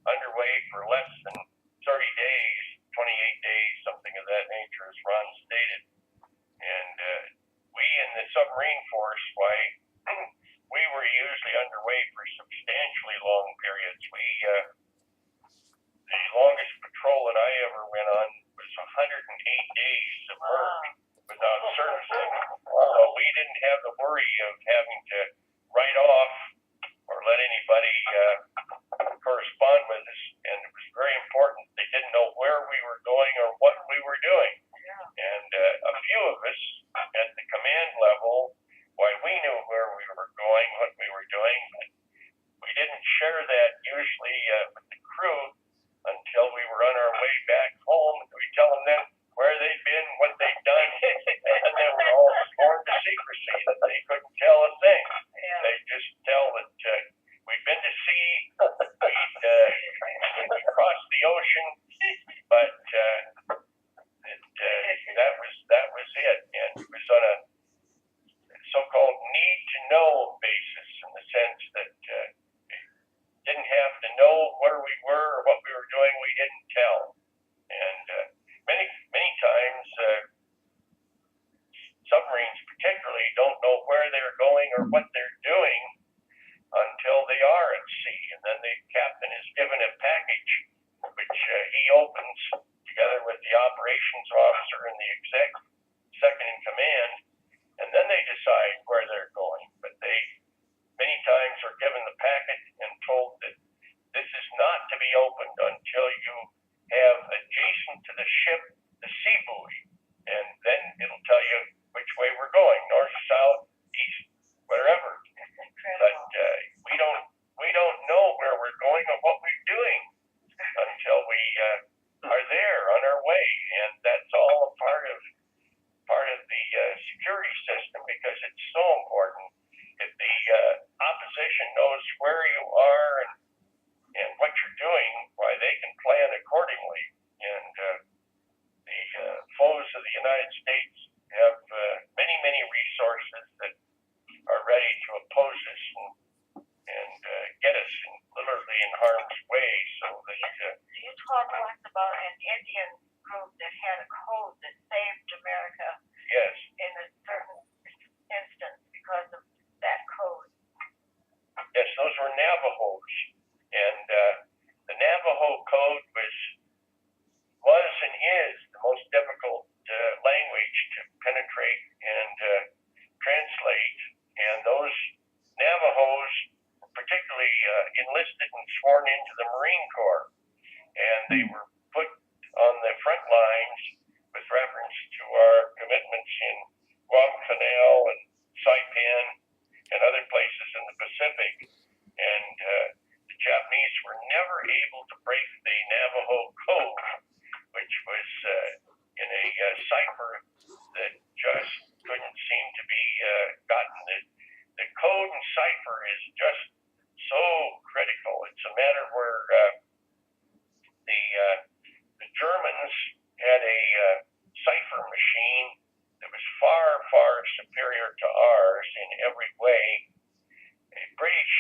underway for less than 30 days, 28 days, something of that nature, as Ron stated. And we in the submarine force, we were usually underway for substantially long periods. The longest patrol that I ever went on was 108 days submerged without servicing. So we didn't have the worry of having to write off or let anybody correspond with us. And it was very important. They didn't know where we were going or what we were doing. And a few of us at the command level, why we knew where we were going, what we were doing, but we didn't share that usually with the crew until we were on our way back home. We tell them then where they'd been, what they'd done, and they were all sworn to secrecy that they couldn't tell a thing. They just tell that we'd been to sea, we'd crossed the ocean, but that was it. And it was on a so-called need-to-know basis, in the sense that didn't have to know where we were or what we were doing. We didn't tell. And many times submarines particularly don't know where they're going or what they're doing until they are at sea, and then the captain is given a package which he opens together with the operations officer and the exec second in command, and then they decide where they're going. But they many times are given the packet and told that this is not to be opened until you have adjacent to the ship the sea buoy, and then it'll tell you which way we're going, north, south, east, wherever. But we don't know where we're going or what we're doing until we are there on our way, and that's all a part of the security system, because it's so important. If the opposition knows where you are and what you're doing, why they can plan accordingly. And the foes of the United States have many resources that are ready to oppose us and get us literally in harm's way. So that you talk once about an Indian group that had a code that saved America. Yes. In a certain instance because of that code. Yes, those were Navajos, and the Navajo code was and is the most difficult language to penetrate and translate. And those Navajos were particularly enlisted and sworn into the Marine Corps, and they were put on the front lines with reference to our commitments in Guadalcanal and Saipan and other places in the Pacific. And the Japanese were never able to break the Navajo code, which was in a cipher that just couldn't seem to be gotten. The code and cipher is just so critical. It's a matter where the Germans had a cipher machine that was far superior to ours in every way. The British,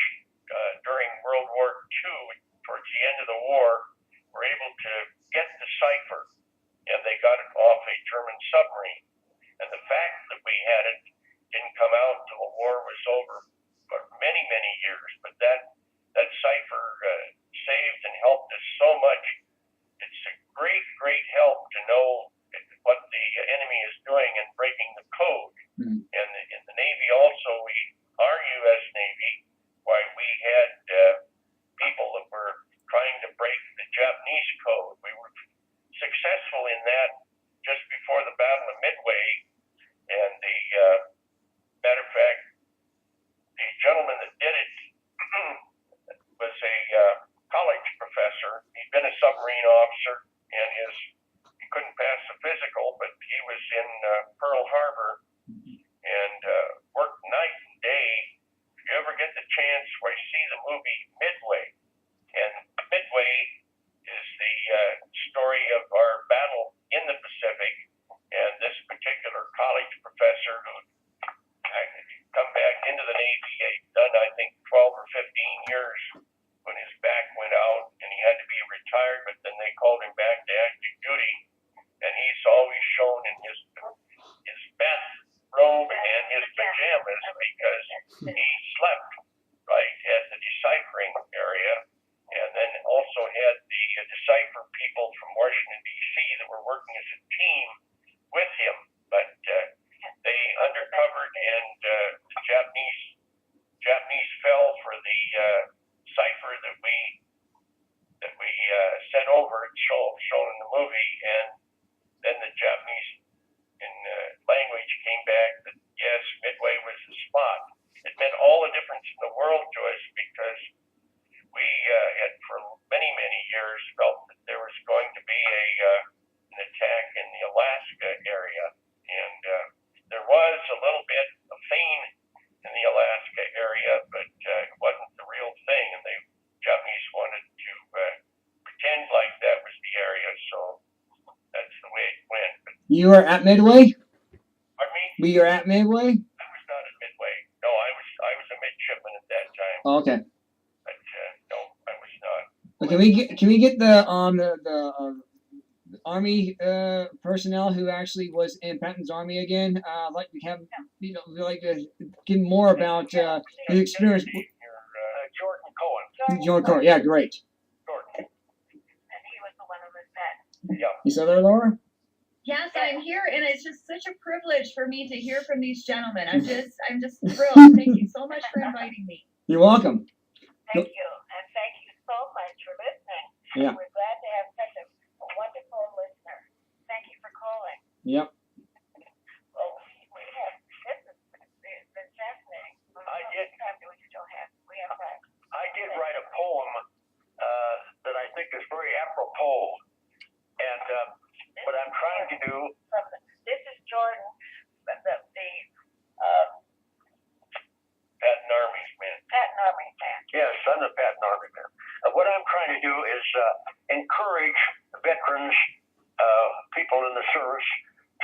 during World War II, towards the end of the war, were able to get the cipher, and they got it off a German submarine. And the fact that we had it didn't come out until the war was over for many years. But that cipher saved and helped us so much. It's a great help to know what the enemy is doing and breaking the code. And in the Navy also, our U.S. Navy, why we had people that were trying to break the Japanese code. We were successful in that just before the Battle of Midway. And the matter of fact, the gentleman that did it was a college professor. He'd been a submarine officer, and he couldn't pass the physical, but he was in Pearl Harbor and worked night and day. If you ever get the chance, see the movie Midway. And Midway is the story of our battle in the Pacific, and this particular college professor who come back into the Navy, he'd done, I think, 12 or 15 years when his back went out, working as a team with him, but they undercovered, and the Japanese fell for the cipher that we sent over, shown in the movie, and then the Japanese language came back that yes, Midway was the spot. It meant all the difference in the world to us, because we had for many years felt that there was going to be an attack in the Alaska area, and there was a little bit of feign in the Alaska area, but it wasn't the real thing, and the Japanese wanted to pretend like that was the area, so that's the way it went. But You were at Midway? pardon me? We were at Midway? I was not at Midway. No, I was a midshipman at that time. Oh, okay. But no, I was not. Well, can we get the Army personnel who actually was in Patton's Army again? Like we have, we like to get more about his experience. Jordan Cohen. Jordan Cohen, yeah, great. Jordan. And he was the one who was that. Yeah. You still there, Laura? Yes, I'm here, and it's just such a privilege for me to hear from these gentlemen. I'm just thrilled. Thank you so much for inviting me. You're welcome. Thank you, and thank you so much for listening. Yeah. We're glad to have such a wonderful listener. Thank you for calling. Yep. Well, we have, this has been fascinating. I did. Time do we still have? We have time. I did write a poem that I think is very apropos, and what I'm trying to do. This is Jordan, the Patton Army's man. Patton Army man. Yes, I'm the Patton Army man. What I'm trying to do is encourage veterans, people in the service,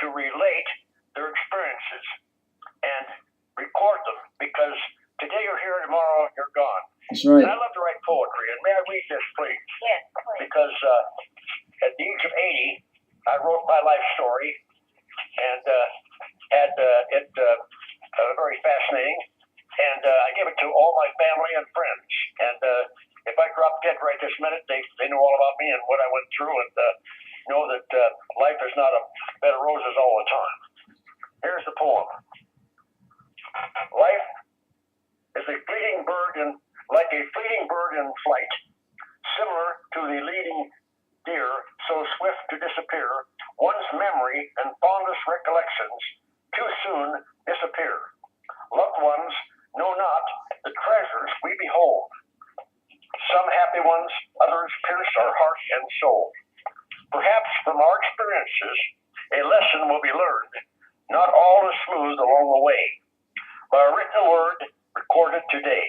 to relate their experiences and record them, because today you're here, tomorrow you're gone. That's right. And I love to write poetry, and may I read this, please? Yes, please. Because at the age of 80, I wrote my life story, and had it very fascinating, and I gave it to all my family and friends. And if I drop dead right this minute, they know all about me and what I went through, and know that life is not a bed of roses all the time. Here's the poem. Life is a fleeting bird like a fleeting bird in flight, similar to the leading deer, so swift to disappear. One's memory and fondest recollections too soon disappear. Loved ones know not the treasures we behold. Some happy ones, others pierce our heart and soul. Perhaps from our experiences, a lesson will be learned. Not all is smooth along the way. By a written word recorded today,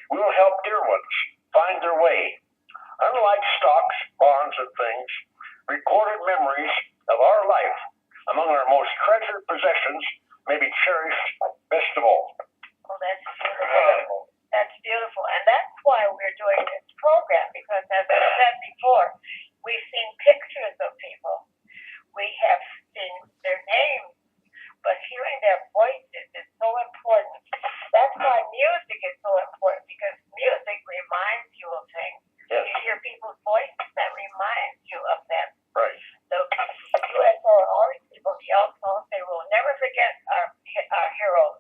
we will help dear ones find their way. Unlike stocks, bonds, and things, recorded memories of our life among our most treasured possessions may be cherished best of all. Well, that's beautiful. That's beautiful. And that's why we're doing this program, because as I said before, we've seen pictures of people. We have seen their names, but hearing their voices is so important. That's why music is so important, because music reminds you of things. Yes. You hear people's voices that reminds you of them. Right. The USO and all these people yell songs, they will never forget our heroes.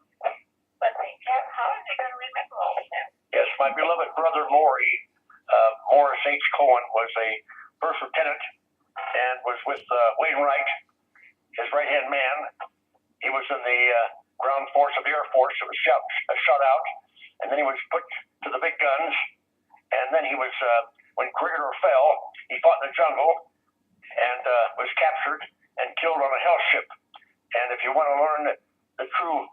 But how are they going to remember all of them? Yes, my beloved brother Maury, Morris H. Cohen, was a first lieutenant and was with Wainwright, his right-hand man. He was in the ground force of the Air Force. It was shot out, and then he was put to the big guns, and then he was, when Corridor fell, he fought in the jungle and was captured and killed on a hell ship. And if you want to learn the true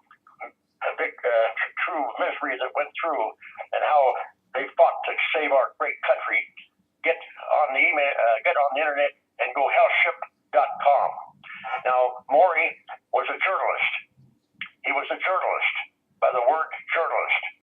misery that went through and how